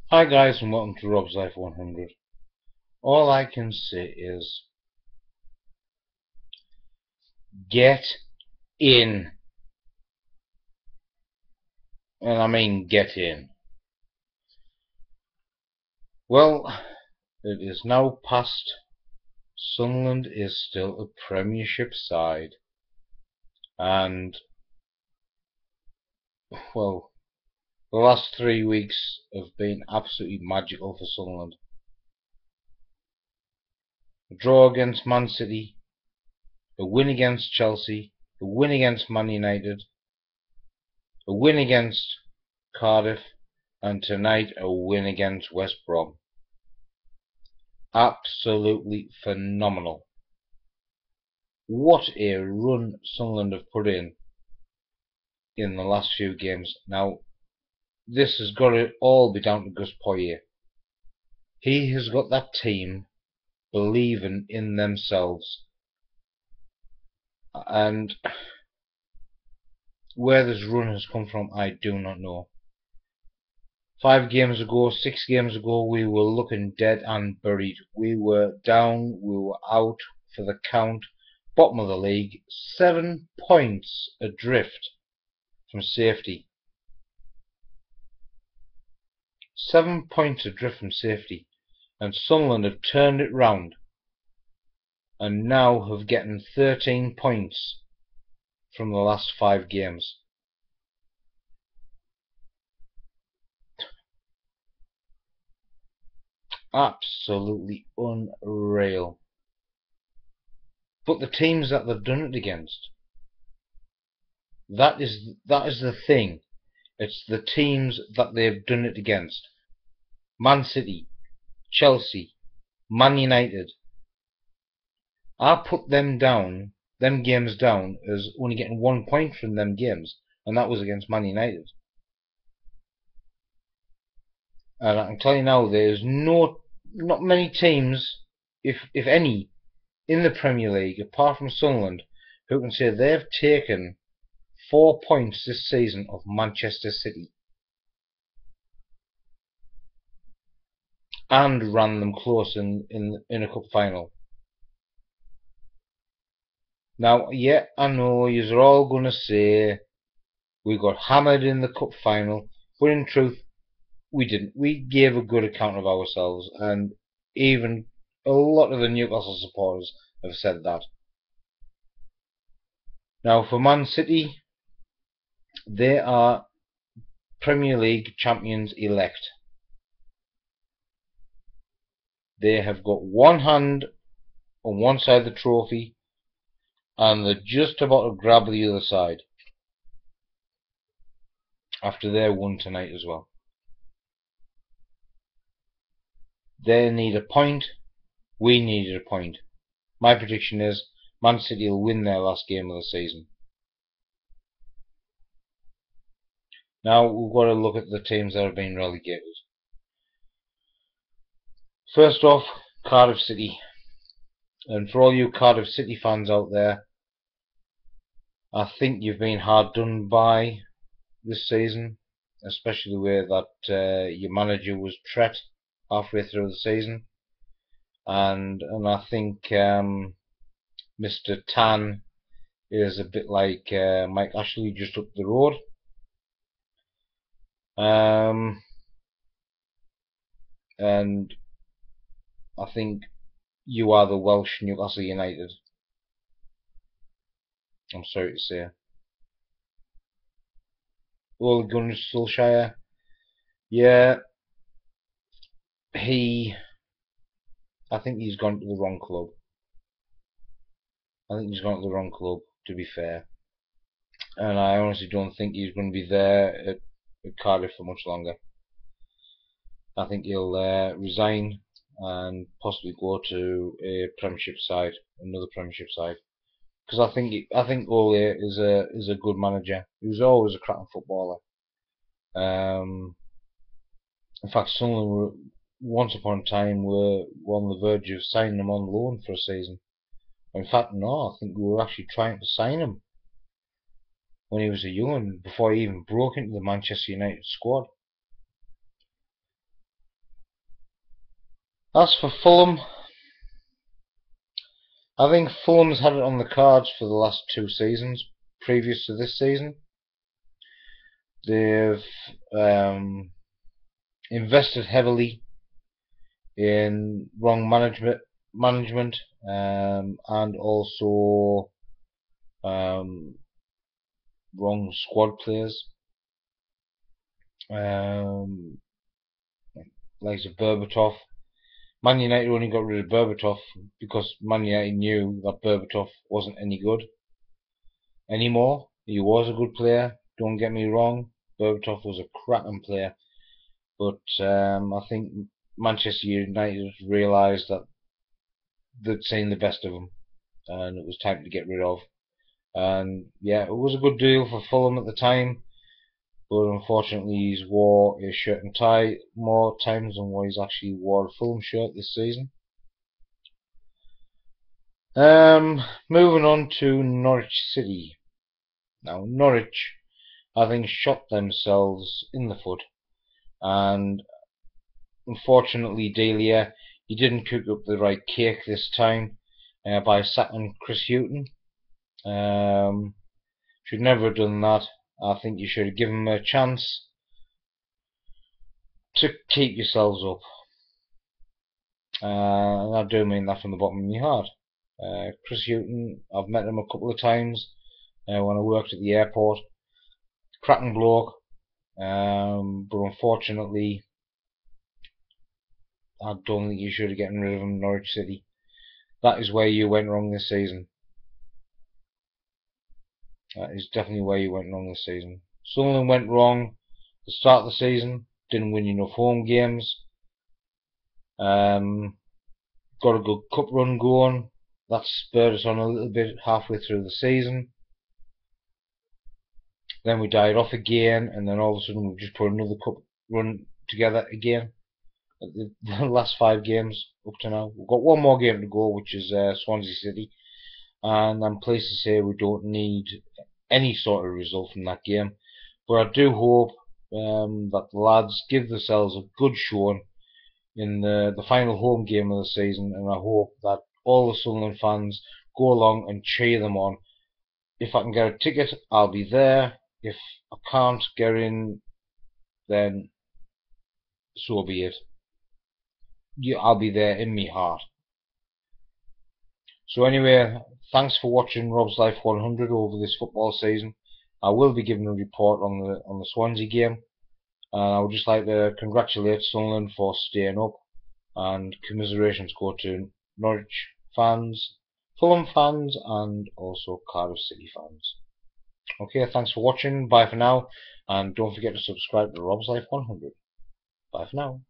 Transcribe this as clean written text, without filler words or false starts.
Hi guys and welcome to Rob's Life 100. All I can say is get in. And I mean get in. Well, it is now past. Sunderland is still a Premiership side. And, well, the last 3 weeks have been absolutely magical for Sunderland. A draw against Man City, a win against Chelsea, a win against Man United, a win against Cardiff, and tonight a win against West Brom. Absolutely phenomenal. What a run Sunderland have put in the last few games. Now, this has got to all be down to Gus Poyet. He has got that team believing in themselves. And where this run has come from, I do not know. 5 games ago, 6 games ago, we were looking dead and buried. We were down, we were out for the count, bottom of the league, 7 points adrift from safety. 7 points adrift from safety, and Sunderland have turned it round and now have gotten 13 points from the last 5 games. Absolutely unreal. But the teams that they've done it against, that is the thing. It's the teams that they've done it against. Man City, Chelsea, Man United. I put them games down as only getting 1 point from them games, and that was against Man United. And I can tell you now, there's not many teams, if any, in the Premier League, apart from Sunderland, who can say they've taken 4 points this season of Manchester City and ran them close in a cup final. Now, yeah, I know you're all going to say we got hammered in the cup final, but in truth, we didn't. We gave a good account of ourselves, and even a lot of the Newcastle supporters have said that. Now, for Man City, they are Premier League champions elect. They have got one hand on one side of the trophy, and they're just about to grab the other side after they won tonight as well. They need a point. We needed a point. My prediction is Man City will win their last game of the season. Now we've got to look at the teams that have been relegated. First off, Cardiff City. And for all you Cardiff City fans out there, I think you've been hard done by this season, especially the way that your manager was treated halfway through the season. And I think Mr. Tan is a bit like Mike Ashley just up the road. And I think you are the Welsh Newcastle United. I'm sorry to say. Ole Gunnar Solskjaer, yeah, I think he's gone to the wrong club. I think he's gone to the wrong club, to be fair. And I honestly don't think he's going to be there at Cardiff for much longer. I think he'll resign and possibly go to a Premiership side, another Premiership side. Because I think Ole is a good manager. He was always a cracking footballer. In fact, Sunderland once upon a time were on the verge of signing him on loan for a season. In fact, no, I think we were actually trying to sign him when he was a young one, before he even broke into the Manchester United squad. As for Fulham, I think Fulham's had it on the cards for the last 2 seasons previous to this season. They've invested heavily in wrong management and also wrong squad players. Like Berbatov. Man United only got rid of Berbatov because Man United knew that Berbatov wasn't any good anymore. He was a good player, don't get me wrong. Berbatov was a cracking player, but I think Manchester United realised that they'd seen the best of him and it was time to get rid of. And yeah, it was a good deal for Fulham at the time, but unfortunately he's wore a shirt and tie more times than what he's actually wore a Fulham shirt this season. Moving on to Norwich City. Now Norwich, I think, shot themselves in the foot, and unfortunately Delia, he didn't cook up the right cake this time by sacking Chris Hughton. Should never have done that. I think you should have given him a chance to keep yourselves up. And I do mean that from the bottom of my heart. Chris Hughton, I've met him a couple of times when I worked at the airport. Cracking bloke, but unfortunately I don't think you should have gotten rid of him, Norwich City. That is where you went wrong this season. That is definitely where you went wrong this season. Sunderland went wrong at the start of the season, didn't win enough home games. Got a good cup run going. That spurred us on a little bit halfway through the season. Then we died off again, and then all of a sudden we've just put another cup run together again. The last 5 games up to now. We've got one more game to go, which is Swansea City, and I'm pleased to say we don't need any sort of result from that game. But I do hope that the lads give themselves a good showing in the final home game of the season, and I hope that all the Sunderland fans go along and cheer them on. If I can get a ticket, I'll be there. If I can't get in, then so be it. I'll be there in me heart. So anyway, thanks for watching Rob's Life 100 over this football season. I will be giving a report on the Swansea game, and I would just like to congratulate Sunderland for staying up, and commiserations go to Norwich fans, Fulham fans, and also Cardiff City fans. Okay, thanks for watching. Bye for now, and don't forget to subscribe to Rob's Life 100. Bye for now.